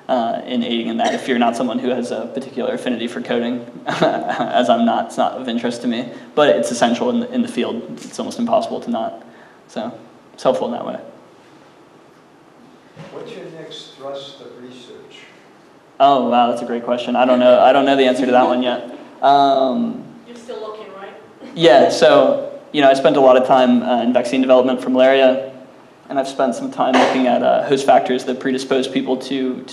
in aiding in that. If you're not someone who has a particular affinity for coding, as I'm not, it's not of interest to me. But it's essential in the field. It's almost impossible to not. So. it's helpful in that way. What's your next thrust of research? Oh, wow, that's a great question. I don't know the answer to that one yet. You're still looking, right? Yeah, so, I spent a lot of time in vaccine development for malaria, and I've spent some time looking at host factors that predispose people to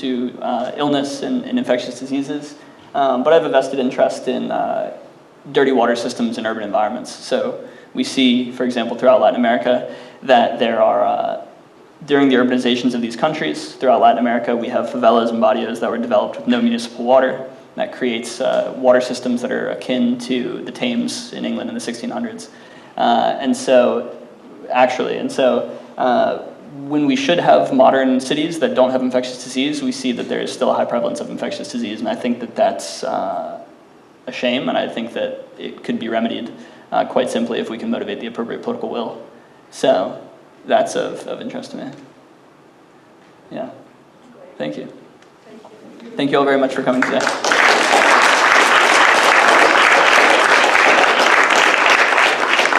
illness and infectious diseases. But I have a vested interest in dirty water systems in urban environments. So we see, for example, throughout Latin America, that there are, during the urbanizations of these countries, throughout Latin America, we have favelas and barrios that were developed with no municipal water. That creates water systems that are akin to the Thames in England in the 1600s. When we should have modern cities that don't have infectious disease, we see that there is still a high prevalence of infectious disease, and I think that that's a shame, and I think that it could be remedied quite simply if we can motivate the appropriate political will. So that's of interest to me. Yeah. Thank you. Thank you all very much for coming today.